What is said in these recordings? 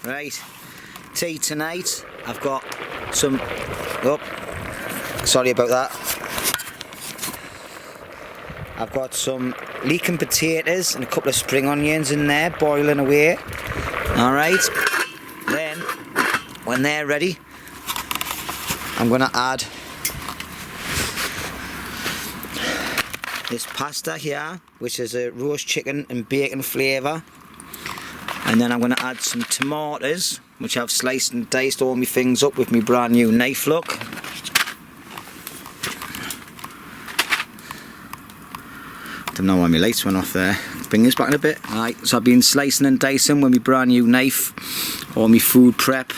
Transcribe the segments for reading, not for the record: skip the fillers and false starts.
Right, tea tonight. I've got some, oh, sorry about that. I've got some leeking potatoes and a couple of spring onions in there, boiling away. Alright, then, when they're ready, I'm going to add this pasta here, which is a roast chicken and bacon flavour. And then I'm going to add some tomatoes, which I've sliced and diced all my things up with my brand new knife, look. Don't know why my lights went off there. Let's bring this back in a bit. Right, so I've been slicing and dicing with my brand new knife, all my food prep.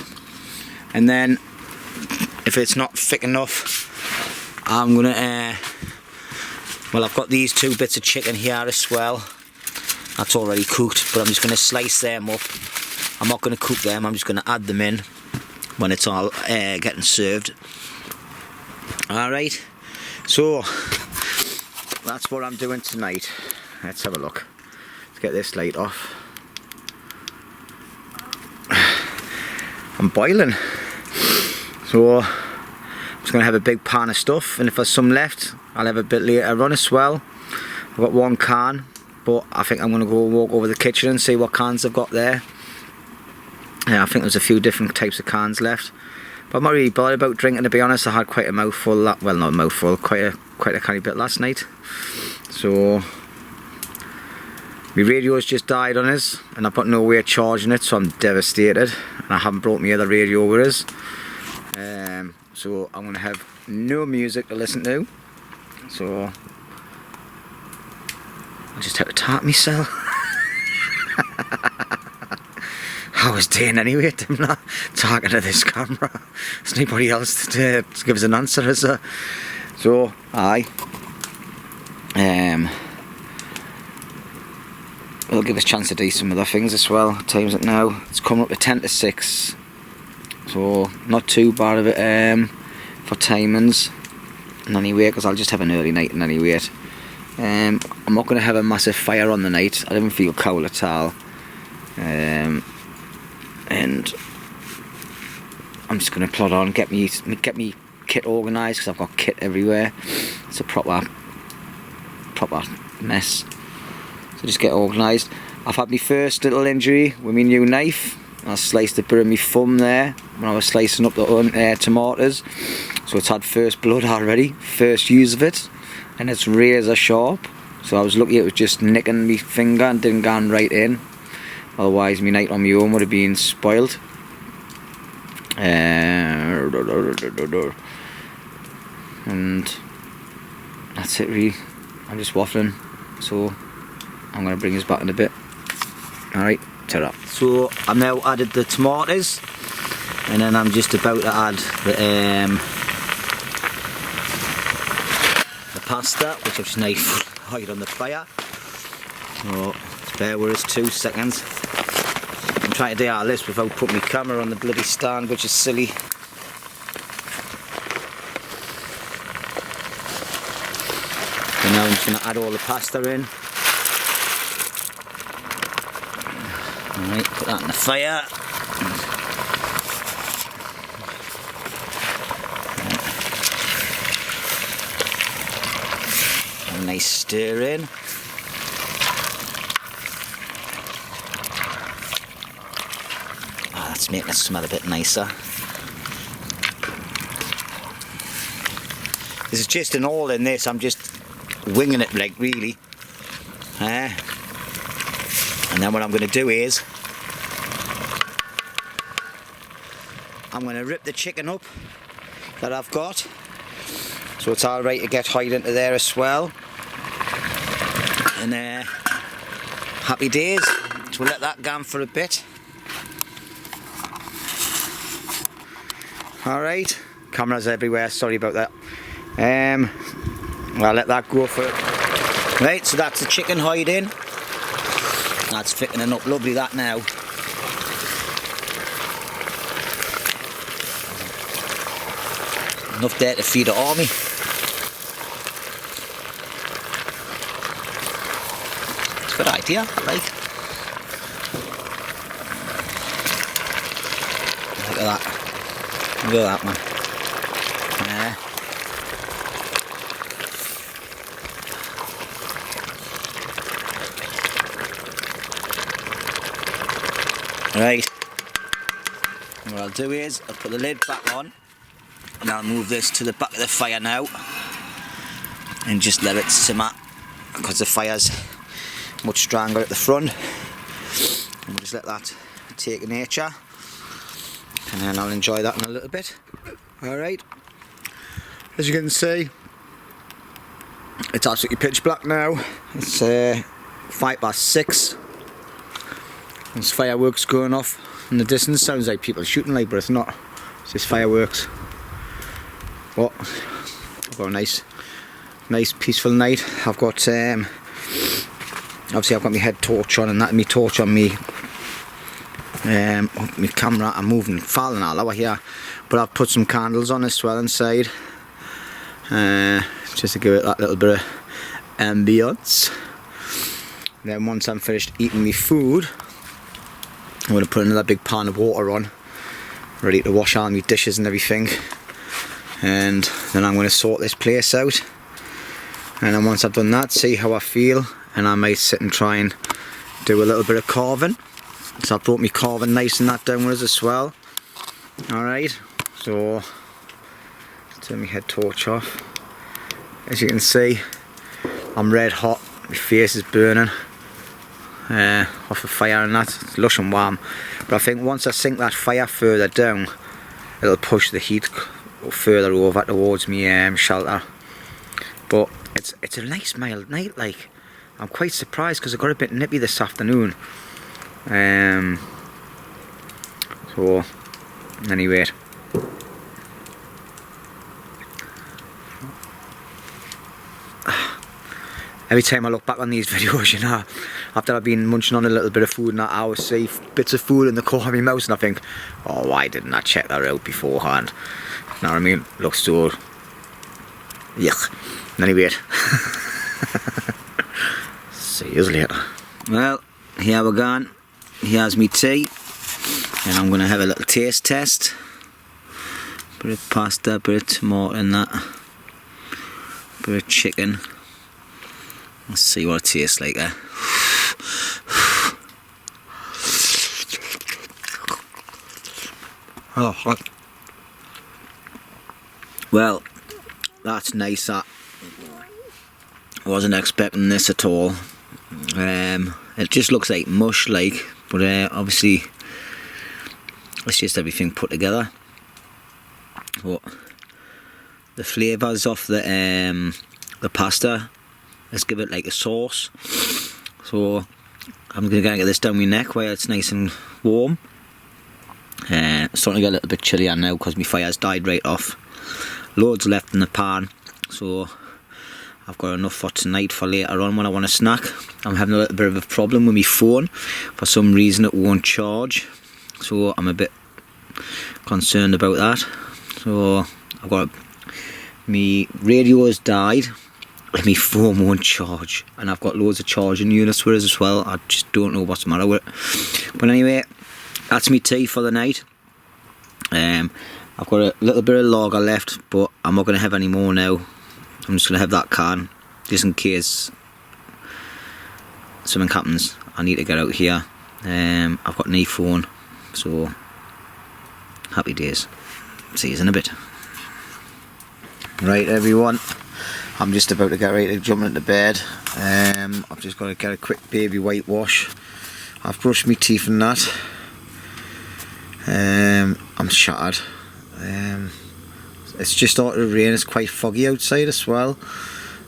And then, if it's not thick enough, I'm going to, well, I've got these 2 bits of chicken here as well. That's already cooked, but I'm just going to slice them up. I'm not going to cook them, I'm just going to add them in when it's all getting served. Alright, so that's what I'm doing tonight. Let's have a look. Let's get this light off. I'm boiling. So I'm just going to have a big pan of stuff, and if there's some left, I'll have a bit later on as well. I've got 1 can. But I think I'm going to go walk over the kitchen and see what cans I've got there. Yeah, I think there's a few different types of cans left. But I'm not really bothered about drinking, to be honest. I had quite a mouthful, well, not a mouthful, quite a canny bit last night. So my radio's just died on us, and I've got no way of charging it, so I'm devastated. And I haven't brought my other radio with us. So I'm going to have no music to listen to. So I just had to tap myself. I was doing anyway, I'm not talking to this camera. There's nobody else to give us an answer, is there? So, aye. It'll give us a chance to do some other things as well. What time is it now? It's coming up to 10 to 6. So, not too bad of it for timings. In any way, because I'll just have an early night in any way. I'm not going to have a massive fire on the night. I don't feel cold at all. And I'm just going to plod on, get me kit organised, because I've got kit everywhere. It's a proper mess. So just get organised. I've had my first little injury with my new knife. I sliced a bit of my thumb there when I was slicing up the tomatoes. So it's had first blood already, first use of it. And it's razor sharp, so I was lucky it was just nicking my finger and didn't go right in. Otherwise my night on my own would have been spoiled. And that's it really. I'm just waffling, so I'm going to bring this back in a bit. Alright, ta-ra. So I've now added the tomatoes, and then I'm just about to add the pasta, which I've just now hide on the fire. So bear with us 2 seconds. I'm trying to do all this without putting my camera on the bloody stand, which is silly. So now I'm just going to add all the pasta in. Alright, put that in the fire. A nice stir in. That's making it smell a bit nicer. There's just an all in this, I'm just winging it like really. And then what I'm going to do is I'm going to rip the chicken up that I've got, so it's alright to get hide into there as well. And happy days. So we'll let that go on for a bit. Alright, cameras everywhere, sorry about that. I'll let that go for it. Right, so that's the chicken hide in. That's thickening up lovely, that now. Enough there to feed an army. It's a good idea, like. at that. Look at that, man. Right, what I'll do is I'll put the lid back on and I'll move this to the back of the fire now and just let it simmer because the fire's much stronger at the front, and we'll just let that take nature and then I'll enjoy that in a little bit. Alright, as you can see it's absolutely pitch black now. It's 6:05. There's fireworks going off in the distance. Sounds like people shooting, like, but it's not. It's just fireworks. But I've got a nice peaceful night. I've got obviously I've got my head torch on and that, my torch on me. My camera. I'm moving, falling all over here. But I've put some candles on as well inside, just to give it that little bit of ambience. Then once I'm finished eating my food, I'm going to put another big pan of water on, ready to wash all my dishes and everything, and then I'm going to sort this place out, and then once I've done that, see how I feel, and I might sit and try and do a little bit of carving. So I brought my carving knives and that downwards as well. Alright, so turn my head torch off. As you can see, I'm red hot, my face is burning. Off the fire and that, it's lush and warm, but I think once I sink that fire further down, it'll push the heat further over towards me shelter. But it's a nice mild night. Like, I'm quite surprised because I got a bit nippy this afternoon. So anyway, every time I look back on these videos, you know, after I've been munching on a little bit of food and that, I always see bits of food in the corner of my mouth and I think, oh, why didn't I check that out beforehand? You know what I mean? Looks so... yuck. Anyway. See you later. Well, here we're going. Here's me tea. And I'm going to have a little taste test. Bit of pasta, bit of tomato and that. Bit of chicken. Let's see what it tastes like there. Oh, hot. Well, that's nice. That wasn't expecting this at all. It just looks like mush, like, but obviously it's just everything put together. But the flavours of the pasta, let's give it like a sauce. So I'm going to get this down my neck where it's nice and warm. It's starting to get a little bit chillier now because my fire's died right off. Loads left in the pan, so I've got enough for tonight for later on when I want a snack. I'm having a little bit of a problem with my phone. For some reason it won't charge, so I'm a bit concerned about that. So I've got my radio has died and my phone won't charge, and I've got loads of charging units with it as well. I just don't know what's the matter with it. But anyway, that's me tea for the night. I've got a little bit of lager left, but I'm not going to have any more now. I'm just going to have that can, just in case something happens. I need to get out here. I've got an phone, so happy days. See you in a bit. Right, everyone, I'm just about to get ready to jump into bed. I've just got to get a quick baby whitewash. I've brushed my teeth and that. I'm shattered. It's just started to rain. It's quite foggy outside as well.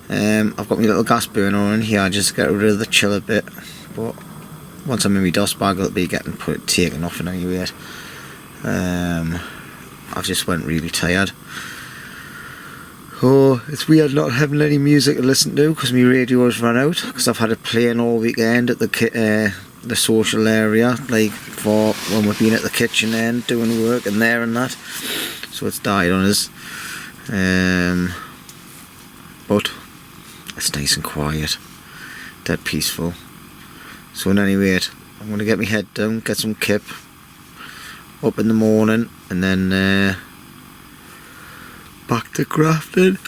I've got my little gas burner in here just to get rid of the chill a bit, but once I'm in my dust bag it'll be taken off in any way. I've just went really tired. Oh, it's weird not having any music to listen to because my radio has run out, because I've had it playing all weekend at the social area, like for when we've been at the kitchen end doing work and there and that, so it's died on us. But it's nice and quiet, dead peaceful. So in any rate, I'm going to get my head down, get some kip, up in the morning, and then back to grafting.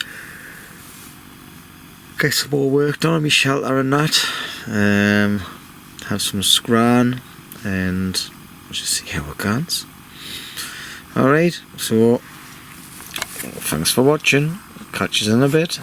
Get some more work done on my shelter and that. Have some scran, and we'll just see how it goes. Alright, so thanks for watching. Catch you in a bit.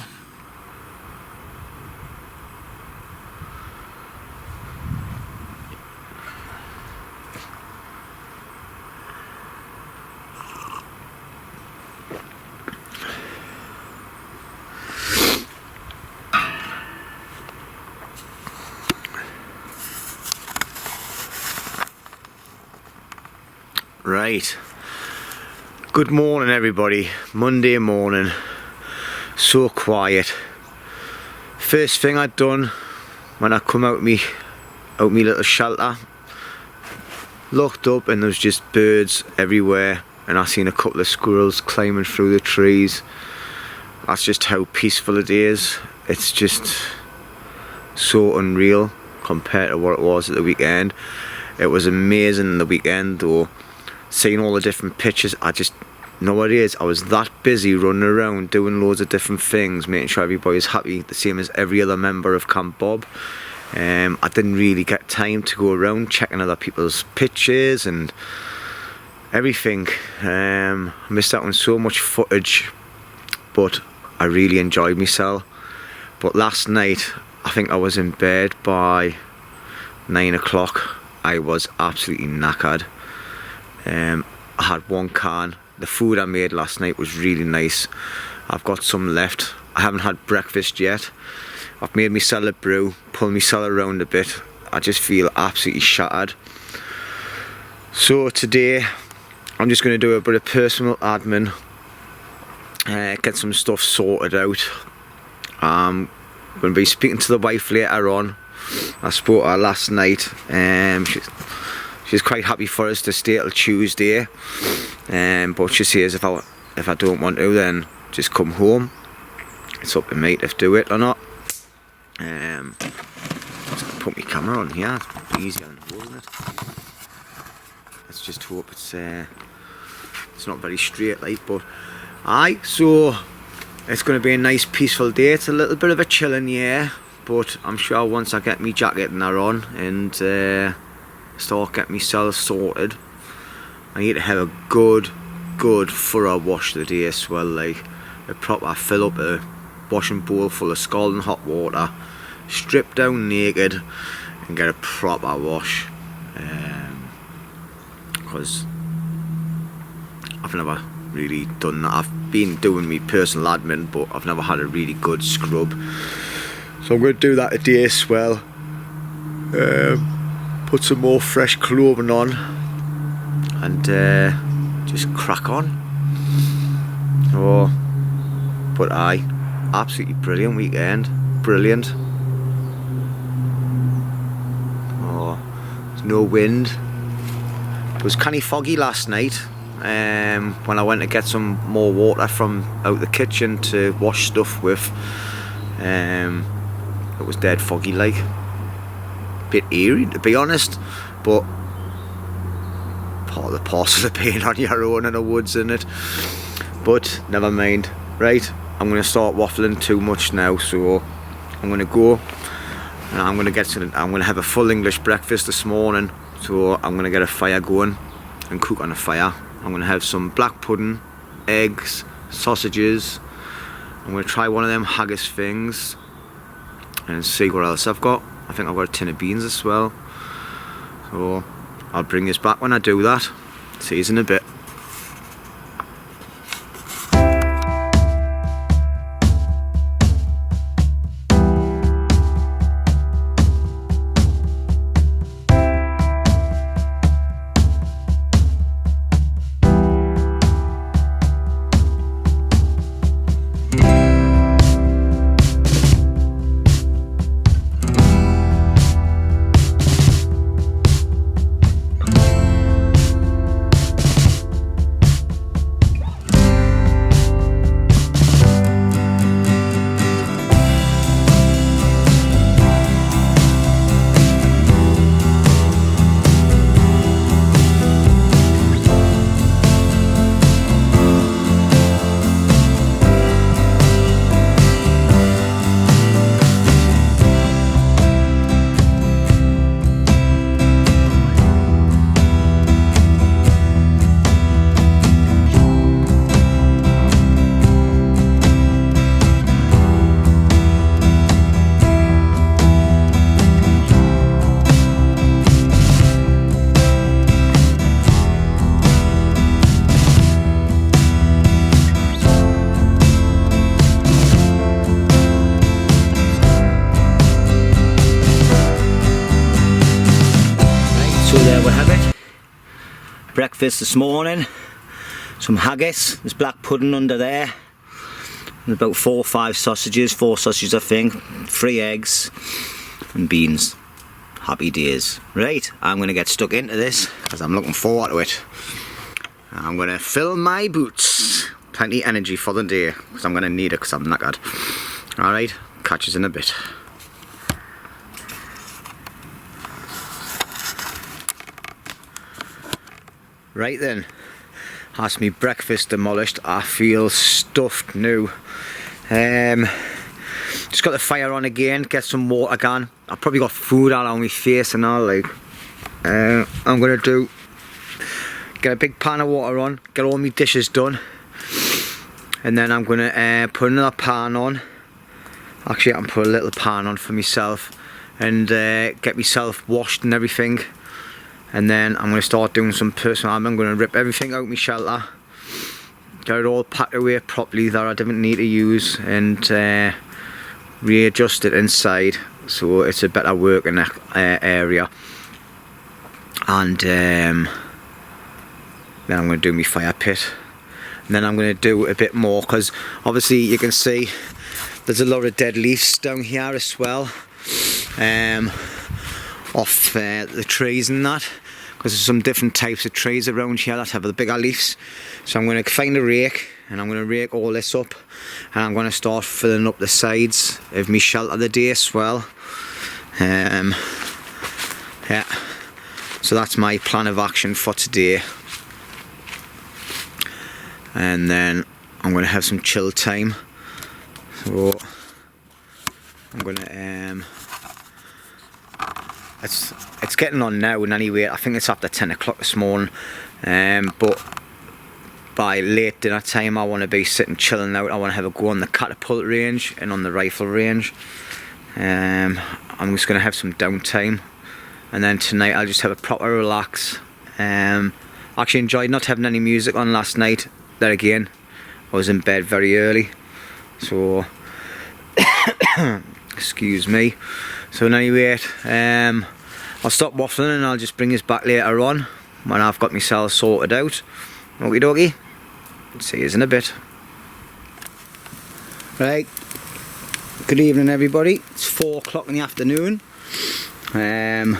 Right, good morning everybody. Monday morning, so quiet. First thing I'd done when I come out me little shelter, looked up and there was just birds everywhere, and I seen a couple of squirrels climbing through the trees. That's just how peaceful it is. It's just so unreal compared to what it was at the weekend. It was amazing the weekend though. Seeing all the different pictures, I just know what it is. I was that busy running around doing loads of different things, making sure everybody's happy, the same as every other member of Camp Bob. I didn't really get time to go around checking other people's pictures and everything. I missed out on so much footage, but I really enjoyed myself. But last night, I think I was in bed by 9 o'clock. I was absolutely knackered. I had one can. The food I made last night was really nice. I've got some left. I haven't had breakfast yet. I've made myself a brew, pulled myself around a bit. I just feel absolutely shattered. So today I'm just going to do a bit of personal admin, get some stuff sorted out. I'm going to be speaking to the wife later on. I spoke to her last night. She's quite happy for us to stay till Tuesday, but she says if I don't want to, then just come home. It's up to me to do it or not. Just put my camera on here. It's easier than holding it. Let's just hope it's not very straight like, but aye. So it's going to be a nice peaceful day. It's a little bit of a chilling year, but I'm sure once I get my jacket and that on and start getting myself sorted, I need to have a good thorough wash today as well, like a proper fill up a washing bowl full of scalding hot water, strip down naked and get a proper wash, because I've never really done that. I've been doing my personal admin, but I've never had a really good scrub, so I'm going to do that today as well. Put some more fresh clothing on and just crack on. Oh, but aye, absolutely brilliant weekend, brilliant. Oh, there's no wind. It was kind of foggy last night when I went to get some more water from out the kitchen to wash stuff with. It was dead foggy like. Bit eerie to be honest, but part of the parcel of being on your own in the woods, isn't it? But never mind. Right, I'm going to start waffling too much now, so I'm going to go and I'm going to have a full English breakfast this morning, so I'm going to get a fire going and cook on a fire. I'm going to have some black pudding, eggs, sausages. I'm going to try one of them haggis things and see what else I've got. I think I've got a tin of beans as well, so I'll bring this back when I do that. See you in a bit. there we have it. Breakfast this morning. Some haggis. There's black pudding under there. And about 4 or 5 sausages. 4 sausages I think. 3 eggs. And beans. Happy days. Right, I'm going to get stuck into this because I'm looking forward to it. I'm going to fill my boots. Plenty of energy for the day because I'm going to need it because I'm knackered. Alright, catch us in a bit. Right then, that's me breakfast demolished. I feel stuffed now. Just got the fire on again, get some water again. I've probably got food all on my face and all like. I'm gonna get a big pan of water on, get all my dishes done. And then I'm gonna put another pan on. Actually I can put a little pan on for myself. And get myself washed and everything. And then I'm going to start doing some personal. I'm going to rip everything out of my shelter, get it all packed away properly that I didn't need to use, and readjust it inside so it's a better working area. And then I'm going to do my fire pit, and then I'm going to do a bit more because obviously you can see there's a lot of dead leaves down here as well, off the trees and that. Because there's some different types of trees around here that have the bigger leaves. So I'm going to find a rake and I'm going to rake all this up, and I'm going to start filling up the sides of my shelter today as well. Yeah, so that's my plan of action for today. And then I'm going to have some chill time. So I'm going to it's getting on now, and anyway I think it's after 10 o'clock this morning, but by late dinner time I want to be sitting chilling out. I want to have a go on the catapult range and on the rifle range. I'm just going to have some downtime, and then tonight I'll just have a proper relax. Actually enjoyed not having any music on last night. There again, I was in bed very early, so excuse me. So anyway, I'll stop waffling and I'll just bring this back later on when I've got myself sorted out. Okie dokie. See you in a bit. Right. Good evening everybody. It's 4 o'clock in the afternoon. I'm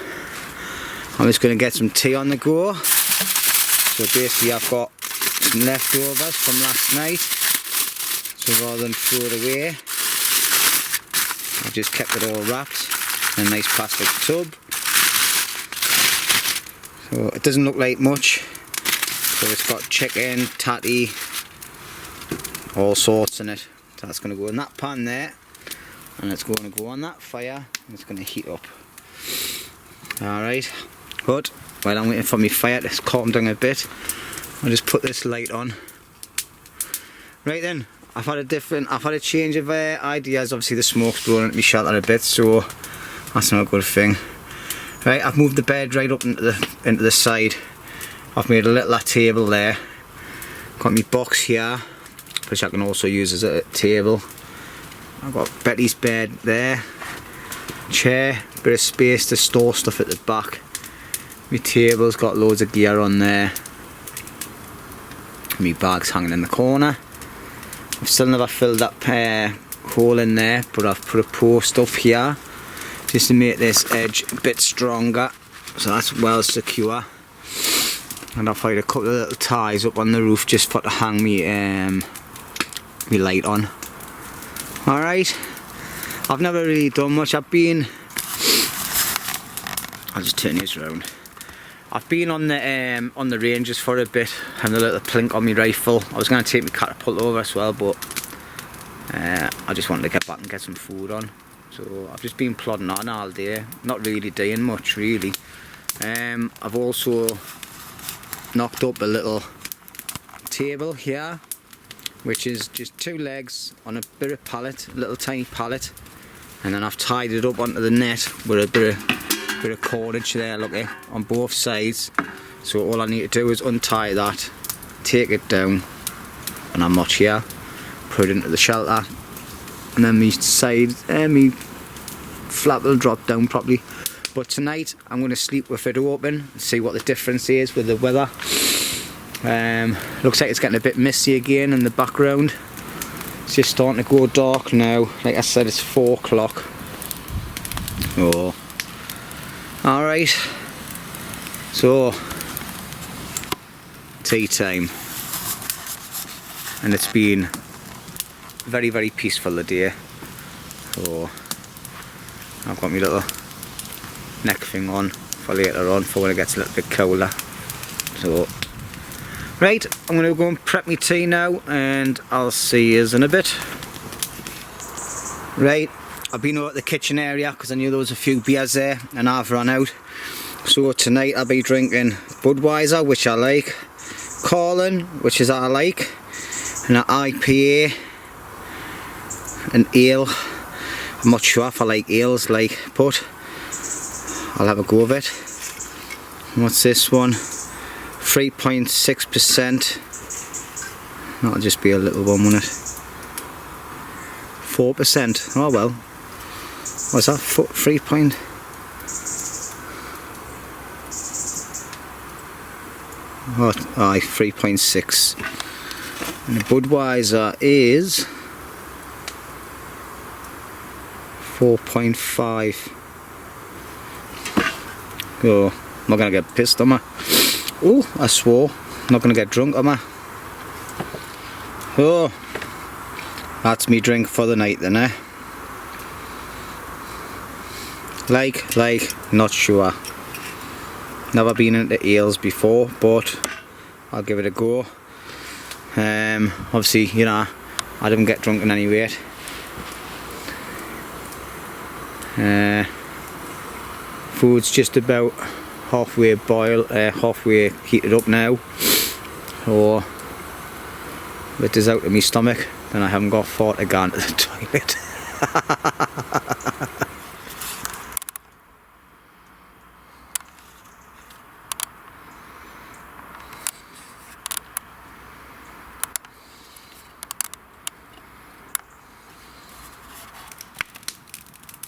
just going to get some tea on the go. So basically I've got some leftovers from last night. So rather than throw it away, I've just kept it all wrapped in a nice plastic tub. So it doesn't look like much. So it's got chicken, tatty, all sorts in it. So that's going to go in that pan there, and it's going to go on that fire, and it's going to heat up. Alright, good. While I'm waiting for my fire to calm down a bit, I'll just put this light on. Right then, I've had a change of ideas. Obviously the smoke's blowing at my shelter a bit, so that's not a good thing. Right, I've moved the bed right up into the side. I've made a little table there. Got my box here, which I can also use as a table. I've got Betty's bed there. Chair, bit of space to store stuff at the back. My table's got loads of gear on there. My bag's hanging in the corner. I've still never filled that hole in there, but I've put a post up here just to make this edge a bit stronger, so that's well secure. And I've had a couple of little ties up on the roof just for to hang me light on. Alright, I've never really done much. I'll just turn this around. I've been on the ranges for a bit, having a little plink on my rifle. I was going to take my catapult over as well, but I just wanted to get back and get some food on. So I've just been plodding on all day, not really doing much really. I've also knocked up a little table here, which is just 2 legs on a bit of pallet, a little tiny pallet, and then I've tied it up onto the net with a bit of cordage there, look, on both sides. So all I need to do is untie that, take it down, and I'm not here, put it into the shelter, and then my side, my flap will drop down properly. But tonight I'm going to sleep with it open and see what the difference is with the weather. Looks like it's getting a bit misty again in the background. It's just starting to go dark now. Like I said, it's 4 o'clock. Oh. Alright. So, tea time. And it's been very, very peaceful today. So, I've got my little neck thing on for later on for when it gets a little bit colder. So, right, I'm going to go and prep my tea now and I'll see you in a bit. Right, I've been over at the kitchen area because I knew there was a few beers there and I've run out. So tonight I'll be drinking Budweiser, which I like, Carlin, which is I like, and an IPA, an ale. I'm not sure if I like ales, but I'll have a go of it. What's this one? 3.6%. That'll just be a little one, won't it? 4%. Oh well. What's that? 3 point? Oh, aye, 3.6. And the Budweiser is 4.5. Oh, I'm not gonna get pissed, am I? Oh, I swore. I'm not gonna get drunk, am I? Oh, that's me drink for the night then, eh? Like, not sure. Never been into ales before, but I'll give it a go. Obviously, you know, I didn't get drunk in any way. Food's just about halfway halfway heated up now. Or if it is out of my stomach, then I haven't got far to go to the toilet.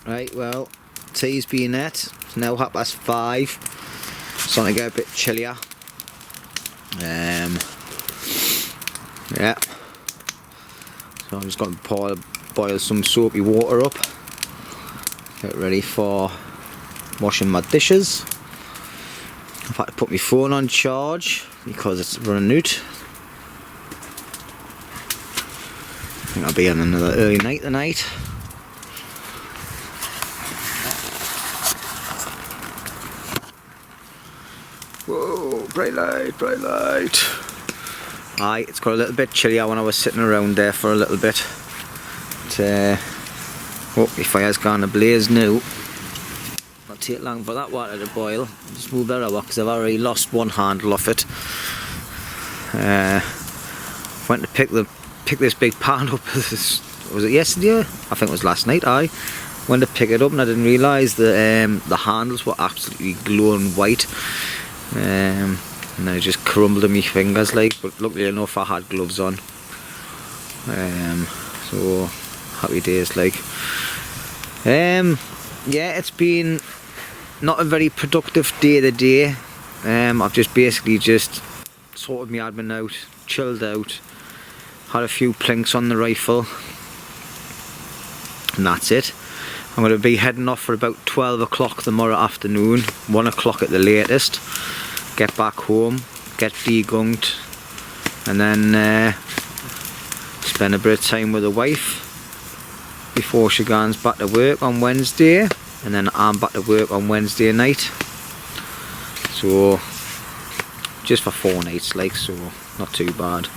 Right, well, tea's been at. It's now 5:30. Starting to get a bit chillier. Yeah. So I'm just going to boil some soapy water up. Get ready for washing my dishes. I've had to put my phone on charge because it's running out. I think I'll be on another early night tonight. Whoa, bright light, bright light. Aye, it's got a little bit chillier when I was sitting around there for a little bit. But, oh, my fire's gone ablaze now. Not take long for that water to boil. Just move that over because I've already lost one handle off it. Went to pick this big pan up. Was it yesterday? I think it was last night. Aye. Went to pick it up and I didn't realise that the handles were absolutely glowing white. And then it just crumbled in my fingers but luckily enough I had gloves on. So happy days yeah, it's been not a very productive day today. I've just basically sorted my admin out, chilled out, had a few plinks on the rifle, and that's it. I'm going to be heading off for about 12 o'clock tomorrow afternoon, 1 o'clock at the latest. Get back home, get degunked, and then spend a bit of time with the wife before she goes back to work on Wednesday, and then I'm back to work on Wednesday night. So just for 4 nights, so not too bad.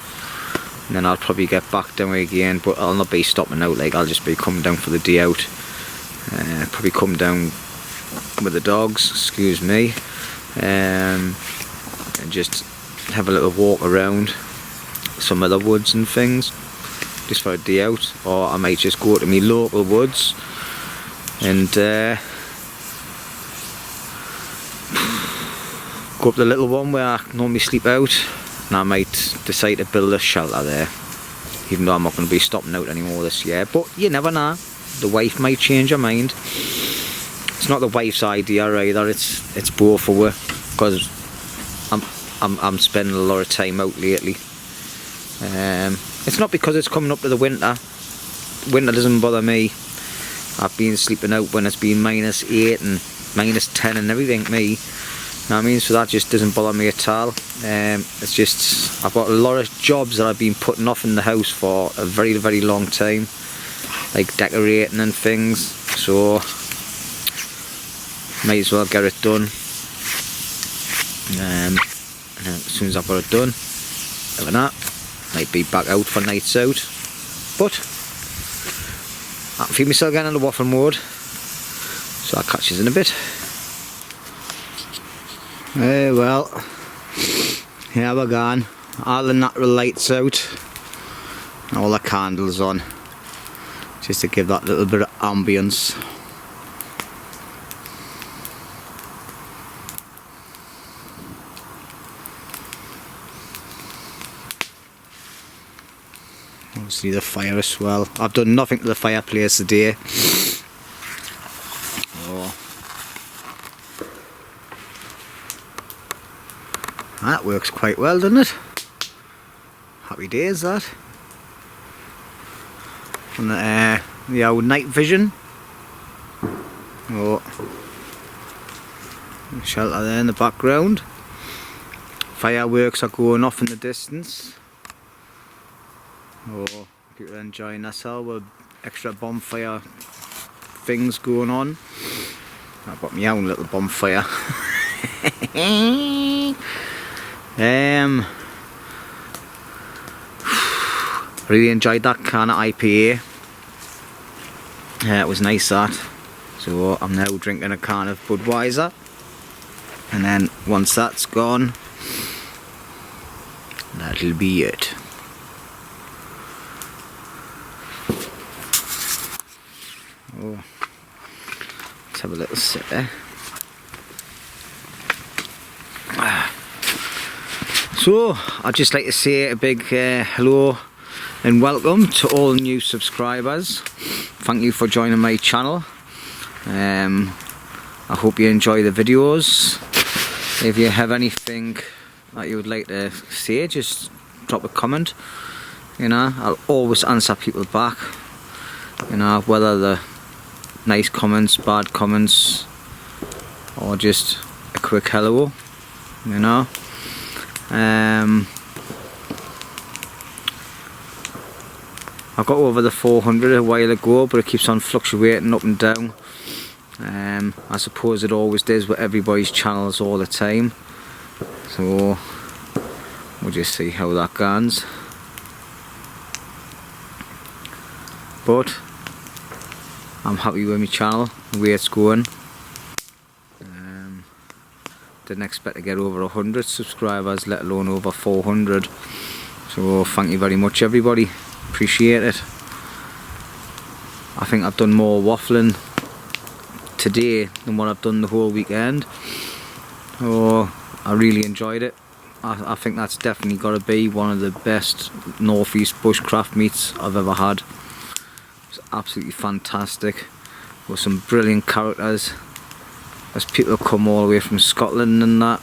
And then I'll probably get back down again, but I'll not be stopping out. I'll just be coming down for the day out. Probably come down with the dogs, excuse me, and just have a little walk around some other woods and things, just for a day out. Or I might just go to my local woods and go up the little one where I normally sleep out, and I might decide to build a shelter there, even though I'm not going to be stopping out anymore this year. But you never know, the wife might change her mind. It's not the wife's idea either. It's both for her, because I'm spending a lot of time out lately. It's not because it's coming up to the winter. Winter doesn't bother me. I've been sleeping out when it's been -8 and -10 and everything, me. You know what I mean? So that just doesn't bother me at all. It's just, I've got a lot of jobs that I've been putting off in the house for a very, very long time. Like decorating and things. So, might as well get it done. And as soon as I've got it done, look at that. Might be back out for nights out. But I can feel myself again in the waffle mode, so I'll catch you in a bit. Well, here we're gone. All the natural lights out, all the candles on, just to give that little bit of ambience. Obviously the fire as well. I've done nothing to the fireplace today. Oh. That works quite well, doesn't it? Happy days, that. And the old night vision. Oh. Shelter there in the background. Fireworks are going off in the distance. Oh, people are enjoying themselves with extra bonfire things going on. I've got my own little bonfire. Really enjoyed that can of IPA. It was nice, that. So I'm now drinking a can of Budweiser, and then once that's gone, that'll be it. Oh, let's have a little sip there. So, I'd just like to say a big hello and welcome to all new subscribers. Thank you for joining my channel. I hope you enjoy the videos. If you have anything that you would like to say, just drop a comment. You know, I'll always answer people back. You know, whether they're nice comments, bad comments, or just a quick hello, you know. I got over the 400 a while ago, but it keeps on fluctuating up and down. I suppose it always does with everybody's channels all the time. So we'll just see how that goes. But I'm happy with my channel, the way it's going. Didn't expect to get over 100 subscribers, let alone over 400. So thank you very much, everybody. Appreciate it. I think I've done more waffling today than what I've done the whole weekend. Oh, I really enjoyed it. I think that's definitely got to be one of the best northeast bushcraft meets I've ever had. It's absolutely fantastic, with some brilliant characters. As people come all the way from Scotland and that.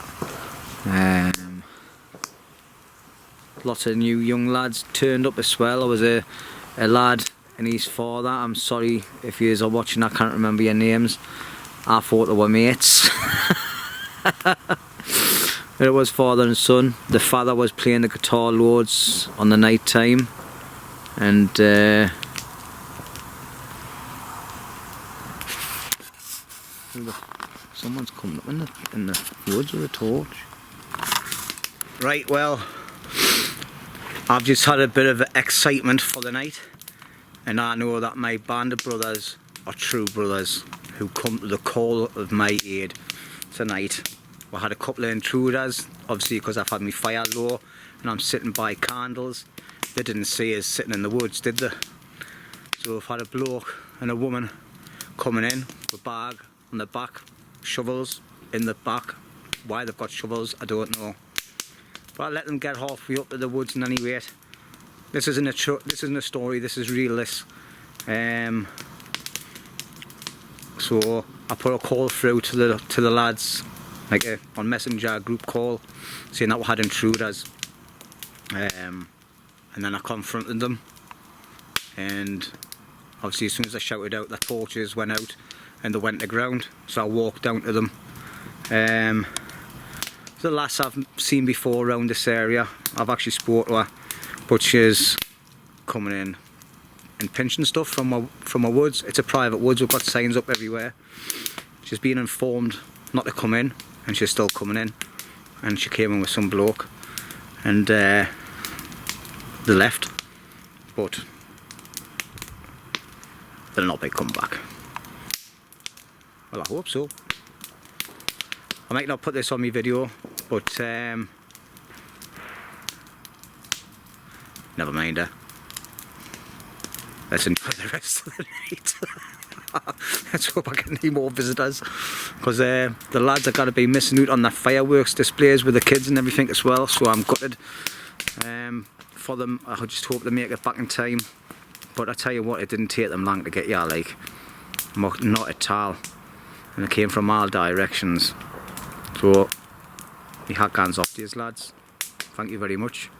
Lots of new young lads turned up as well. There was a lad and his father. I'm sorry if you are watching, I can't remember your names. I thought they were mates. It was father and son. The father was playing the guitar loads on the night time, and someone's coming up in the woods with a torch. Right, well, I've just had a bit of excitement for the night, and I know that my band of brothers are true brothers who come to the call of my aid tonight. We had a couple of intruders, obviously because I've had my fire low and I'm sitting by candles. They didn't see us sitting in the woods, did they? So we've had a bloke and a woman coming in with a bag on the back, shovels in the back. Why they've got shovels, I don't know. But I let them get halfway up to the woods, and anyway, this isn't a story. This is real. So I put a call through to the lads, like on Messenger, a group call, saying that we had intruders, and then I confronted them, and obviously as soon as I shouted out, the torches went out and they went to ground, so I walked down to them. The lass I've seen before around this area, I've actually spoke to her, but she's coming in and pinching stuff from my woods. It's a private woods, we've got signs up everywhere. She's been informed not to come in, and she's still coming in, and she came in with some bloke, and they left, but they'll not be coming back. Well, I hope so. I might not put this on my video, but never mind her. Let's enjoy the rest of the night. Let's hope I get any more visitors, because the lads are going to be missing out on the fireworks displays with the kids and everything as well, so I'm gutted for them. I just hope they make it back in time, but I tell you what, it didn't take them long to get here, like, not at all, and it came from all directions. So my hat guns off to you lads, thank you very much.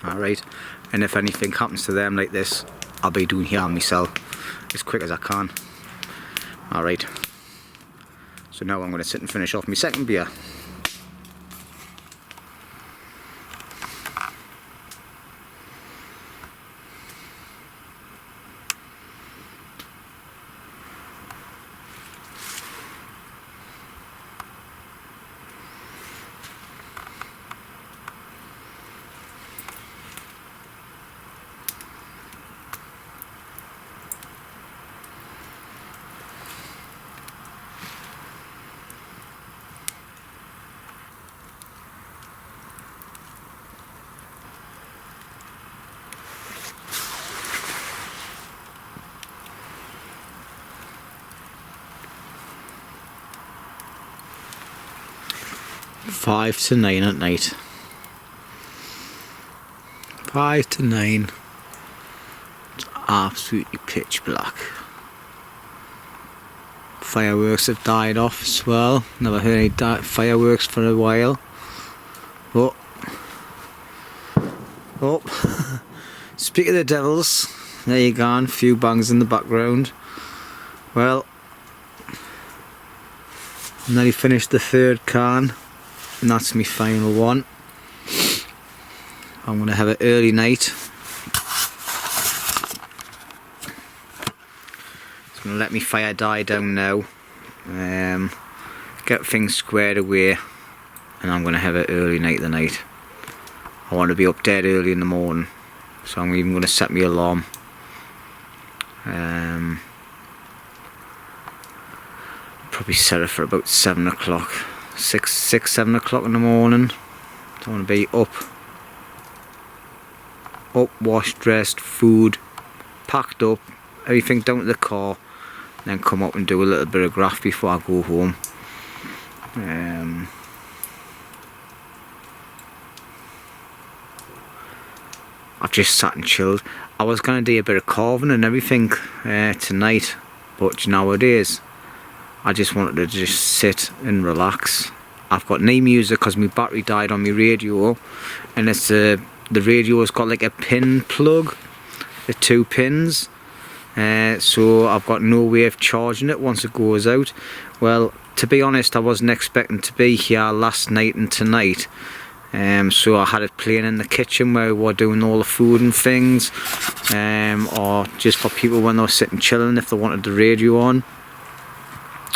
Alright, and if anything happens to them like this, I'll be doing here myself as quick as I can. Alright, so now I'm going to sit and finish off my second beer. Five to 9 at night. 5 to 9. It's absolutely pitch black. Fireworks have died off as well. Never heard any fireworks for a while. Oh. Speak of the devils. There you go, a few bangs in the background. Well, I'm nearly finished the third can, and that's my final one. I'm going to have an early night. Just going to let my fire die down now, get things squared away, and I'm going to have an early night tonight. I want to be up dead early in the morning, so I'm even going to set my alarm. Probably set it for about 7 o'clock. 7 o'clock in the morning. Don't want to be up, washed, dressed, food, packed up, everything down to the car, and then come up and do a little bit of graft before I go home. I've just sat and chilled. I was going to do a bit of carving and everything tonight, but nowadays I just wanted to just sit and relax. I've got no music because my battery died on my radio, and it's the radio's got like a pin plug, the 2 pins, so I've got no way of charging it once it goes out. Well, to be honest, I wasn't expecting to be here last night and tonight, so I had it playing in the kitchen where we were doing all the food and things, or just for people when they were sitting chilling if they wanted the radio on.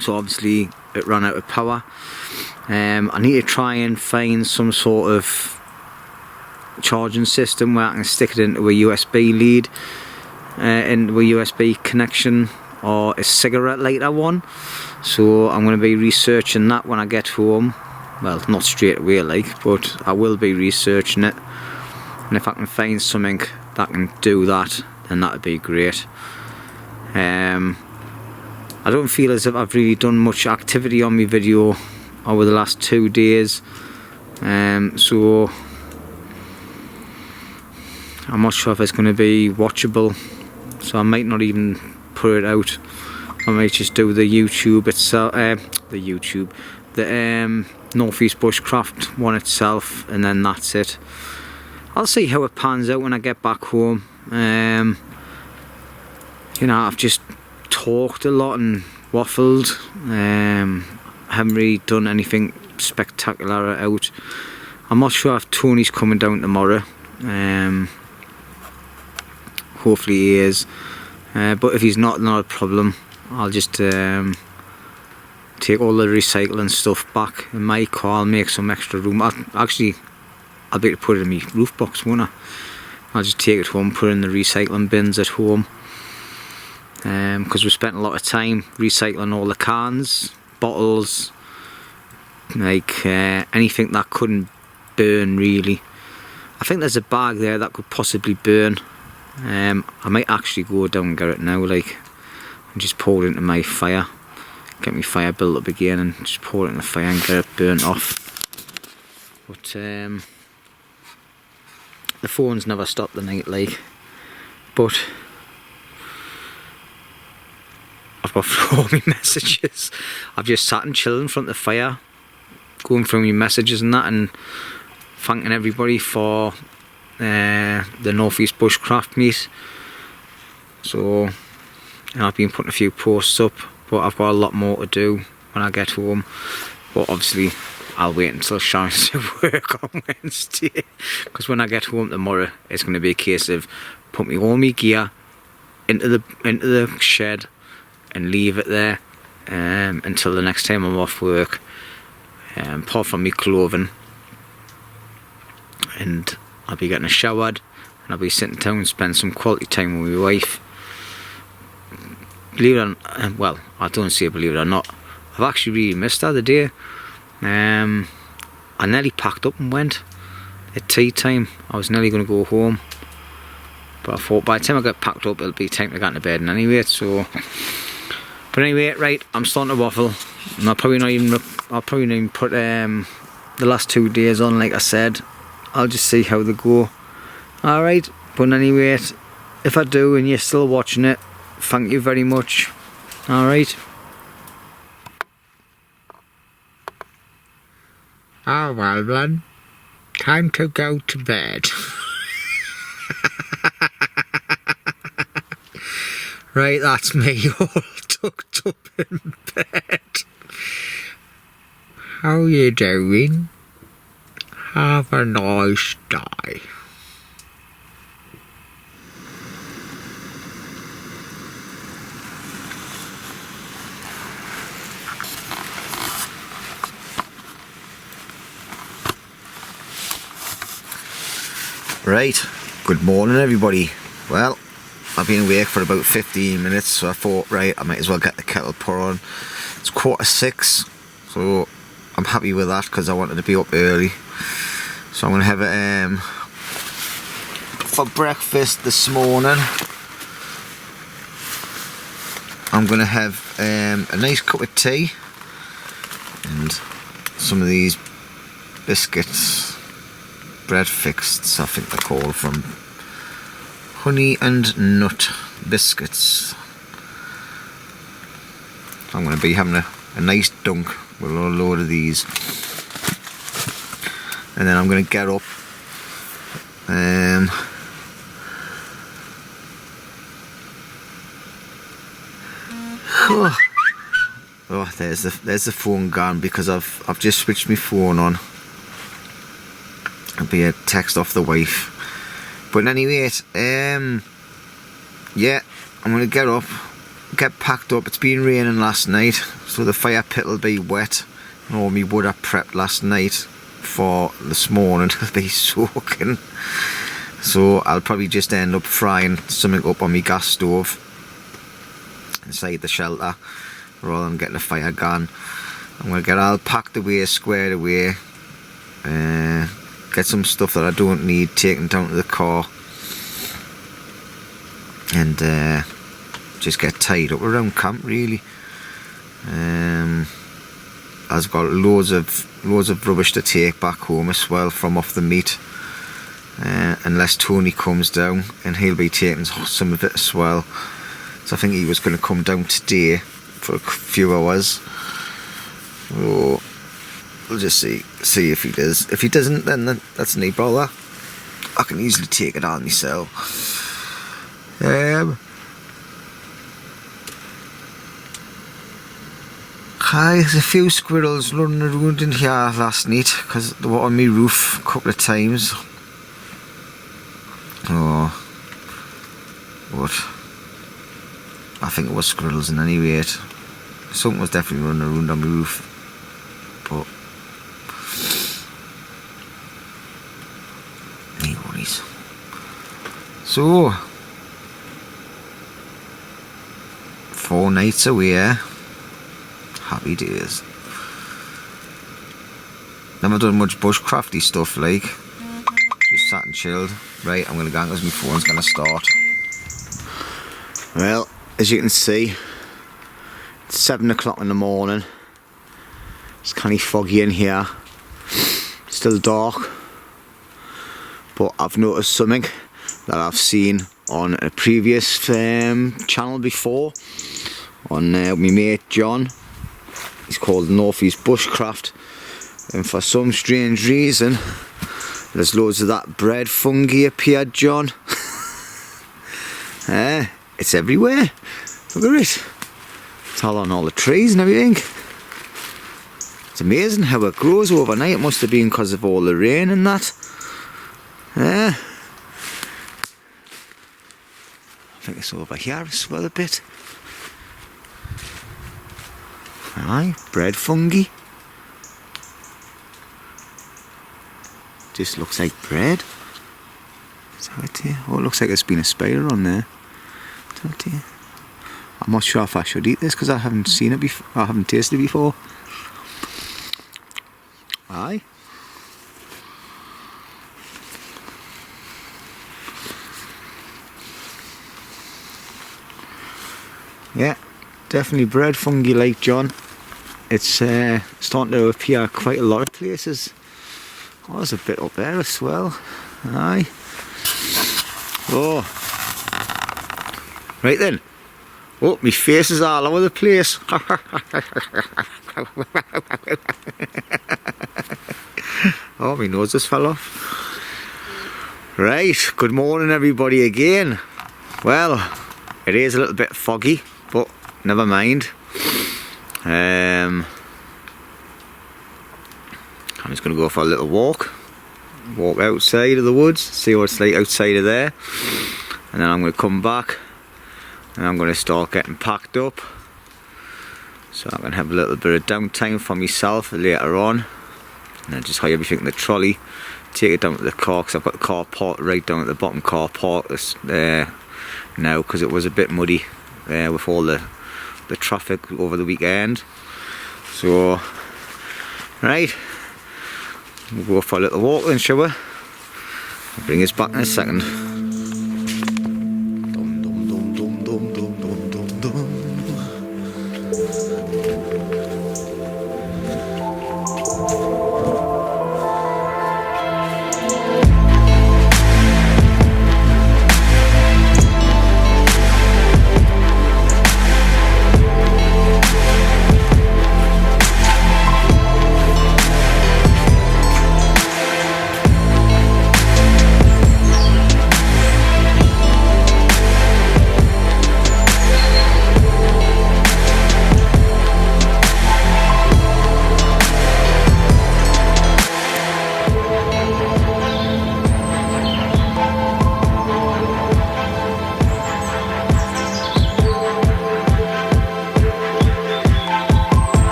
So obviously it ran out of power. I need to try and find some sort of charging system where I can stick it into a USB lead, into a USB connection, or a cigarette lighter one. So I'm going to be researching that when I get home. Well, not straight away like, but I will be researching it, and if I can find something that can do that, then that would be great. I don't feel as if I've really done much activity on my video over the last 2 days, so I'm not sure if it's going to be watchable, so I might not even put it out I might just do the YouTube itself, the Northeast Bushcraft one itself, and then that's it. I'll see how it pans out when I get back home. You know, I've just talked a lot and waffled. Haven't really done anything spectacular out. I'm not sure if Tony's coming down tomorrow. Hopefully he is. But if he's not a problem. I'll just take all the recycling stuff back in my car. I'll make some extra room. I'll be able to put it in my roof box, won't I? I'll just take it home, put it in the recycling bins at home. Because we spent a lot of time recycling all the cans, bottles, like anything that couldn't burn really. I think there's a bag there that could possibly burn. I might actually go down and get it now, like, and just pour it into my fire, get my fire built up again and just pour it in the fire and get it burnt off. But the phone's never stopped the night, like, but I've got through all my messages. I've just sat and chilled in front of the fire, going through my messages and that, and thanking everybody for the Northeast Bushcraft meet. So, you know, I've been putting a few posts up, but I've got a lot more to do when I get home. But obviously I'll wait until Sharon's to work on Wednesday, because when I get home tomorrow it's going to be a case of putting all my gear into the shed and leave it there until the next time I'm off work, apart from my clothing. And I'll be getting showered and I'll be sitting down and spend some quality time with my wife. Believe it or not, well, I don't say believe it or not, I've actually really missed her the day. I nearly packed up and went at tea time. I was nearly going to go home, but I thought by the time I get packed up it'll be time to get into bed anyway, so. But anyway, right, I'm starting to waffle, and I'll probably not even put the last 2 days on, like I said. I'll just see how they go. Alright, but anyway, if I do and you're still watching it, thank you very much. Alright. Oh well then, time to go to bed. Right, that's me all tucked up in bed. How you doing? Have a nice day. Right, good morning everybody. Well, I've been awake for about 15 minutes, so I thought, right, I might as well get the kettle put on. It's 6:15, so I'm happy with that because I wanted to be up early. So I'm going to have it for breakfast this morning. I'm going to have a nice cup of tea and some of these biscuits, bread fixed, I think they're called, from Honey and Nut Biscuits. I'm going to be having a nice dunk with a load of these, and then I'm going to get up oh, there's the phone gone because I've just switched my phone on. It'll be a text off the wife. But anyway, yeah, I'm going to get up, get packed up. It's been raining last night, so the fire pit will be wet, and all my wood I prepped last night for this morning will be soaking. So I'll probably just end up frying something up on my gas stove inside the shelter rather than getting the fire going. I'm going to get all packed away, squared away, get some stuff that I don't need taken down to the car, and just get tied up around camp really. I've got loads of rubbish to take back home as well from off the meet, unless Tony comes down, and he'll be taking some of it as well. So I think he was going to come down today, for a few hours. Oh, we'll just see if he does. If he doesn't, then that's no bother. I can easily take it on myself. There's a few squirrels running around in here last night because they were on my roof a couple of times. Oh, but I think it was squirrels in any rate. Something was definitely running around on my roof, but no worries. So 4 nights away. Happy days. Never done much bushcrafty stuff, like. Just sat and chilled. Right, I'm gonna go because my phone's gonna start. Well, as you can see, it's 7 o'clock in the morning. It's kind of foggy in here. Still dark. But I've noticed something that I've seen on a previous channel before. On my mate John. He's called Northeast Bushcraft, and for some strange reason there's loads of that bread fungi appeared, John. It's everywhere. Look at it. It's all on all the trees and everything. It's amazing how it grows overnight. It must have been because of all the rain and that. I think it's over here as well a bit. Aye, bread fungi. Just looks like bread. Is that it here? Oh, it looks like there's been a spider on there. Is that it here? I'm not sure if I should eat this because I haven't seen it before. I haven't tasted it before. Aye. Yeah, definitely bread fungi, like John. It's starting to appear quite a lot of places. Oh, there's a bit up there as well. Aye. Oh. Right then. Oh, my face is all over the place. Oh, my nose just fell off. Right, good morning everybody again. Well, it is a little bit foggy, but never mind. I'm just going to go for a little walk outside of the woods, see what it's like outside of there, and then I'm going to come back and I'm going to start getting packed up, so I'm going to have a little bit of downtime for myself later on, and then just hire everything in the trolley, take it down to the car, because I've got the car parked right down at the bottom car park now, because it was a bit muddy with all the traffic over the weekend. So right, we'll go for a little walk then, shall we? I'll bring us back in a second.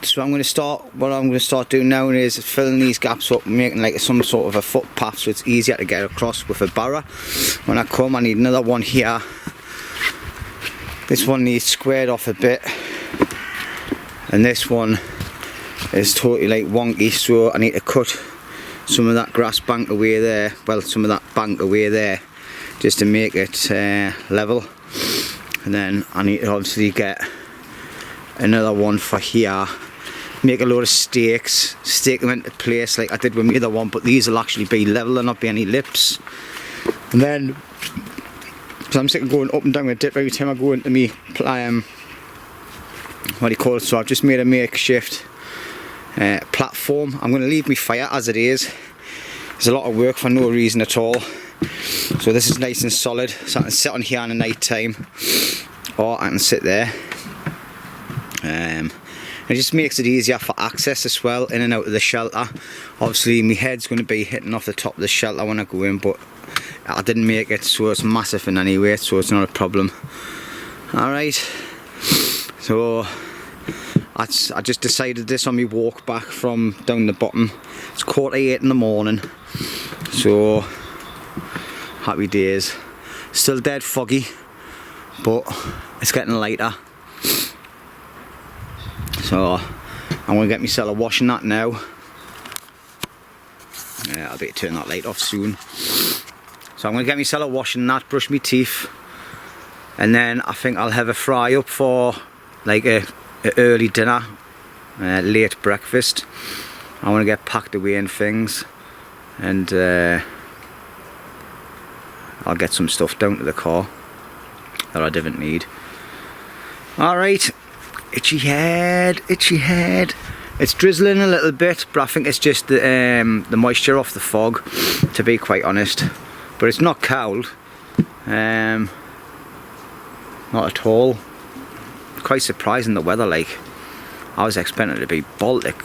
So what I'm going to start doing now is filling these gaps up and making like some sort of a footpath so it's easier to get across with a barrow. When I come, I need another one here. This one needs squared off a bit, and this one is totally like wonky, so I need to cut some of that grass bank away there, well, some of that bank away there, just to make it level. And then I need to obviously get another one for here, make a load of stakes, stake them into place like I did with my other one, but these will actually be level, there'll not be any lips. And then, so I'm sick of going up and down with a dip every time I go into me, what do you call it, so I've just made a makeshift platform. I'm going to leave my fire as it is. There's a lot of work for no reason at all. So this is nice and solid, so I can sit on here in the night time, or I can sit there. It just makes it easier for access as well, in and out of the shelter. Obviously my head's going to be hitting off the top of the shelter when I go in, but I didn't make it so it's massive in any way, so it's not a problem. Alright, so I just decided this on my walk back from down the bottom. It's 7:45 in the morning, so happy days. Still dead foggy, but it's getting lighter. So I'm going to get myself a washing that now. I'll be turn that light off soon. So I'm going to get myself a washing that, brush my teeth, and then I think I'll have a fry up for like a early dinner, late breakfast. I want to get packed away and things, and I'll get some stuff down to the car that I didn't need. Alright, itchy head, itchy head. It's drizzling a little bit, but I think it's just the moisture off the fog, to be quite honest. But it's not cold, not at all. Quite surprising the weather, like I was expecting it to be Baltic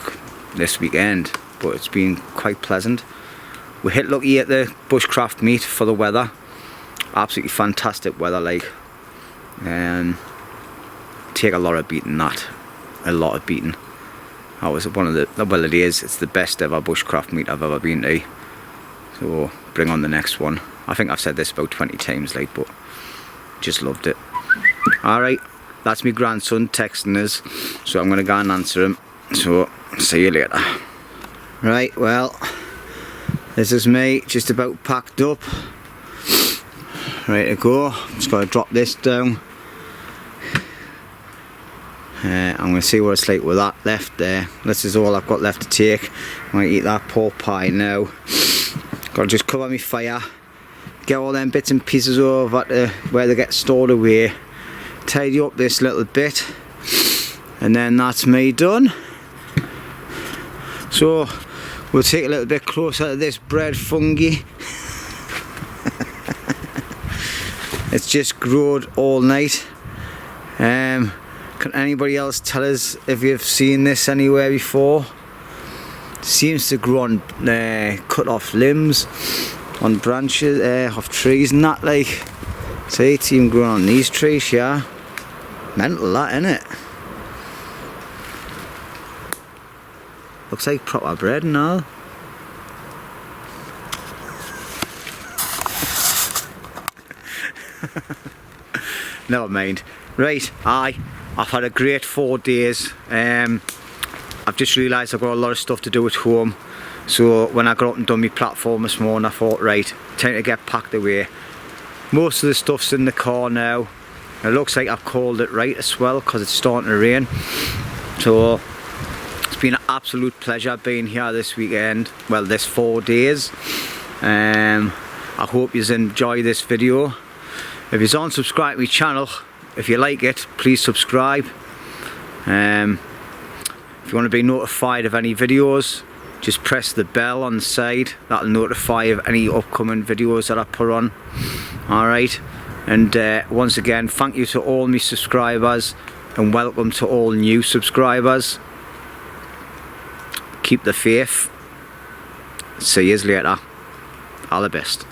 this weekend, but it's been quite pleasant. We hit lucky at the Bushcraft meet for the weather. Absolutely fantastic weather, like take a lot of beating that, a lot of beating. That was one of the, well it is, it's the best ever Bushcraft meet I've ever been to. So bring on the next one. I think I've said this about 20 times, like, but just loved it. Alright, that's my grandson texting us, so I'm going to go and answer him. So see you later. Right, well, this is me just about packed up, ready to go. Just got to drop this down. I'm going to see what it's like with that left there. This is all I've got left to take. I'm going to eat that pork pie now. Got to just cover my fire, get all them bits and pieces over to where they get stored away, tidy up this little bit, and then that's me done. So we'll take a little bit closer to this bread fungi. It's just growed all night. Can anybody else tell us if you've seen this anywhere before? Seems to grow on cut off limbs, on branches off trees and that, like. See, it's even growing on these trees, yeah. Mental that, innit? Looks like proper bread and all. Never mind. Right, I've had a great 4 days. I've just realised I've got a lot of stuff to do at home, so when I got up and done my platform this morning, I thought, right, time to get packed away. Most of the stuff's in the car now. It looks like I've called it right as well, because it's starting to rain. So it's been an absolute pleasure being here this weekend, well, this 4 days. I hope you enjoy this video. If you're unsubscribed to my channel, if you like it, please subscribe. If you want to be notified of any videos, just press the bell on the side. That'll notify of any upcoming videos that I put on. Alright, and once again, thank you to all my subscribers, and welcome to all new subscribers. Keep the faith. See you later. All the best.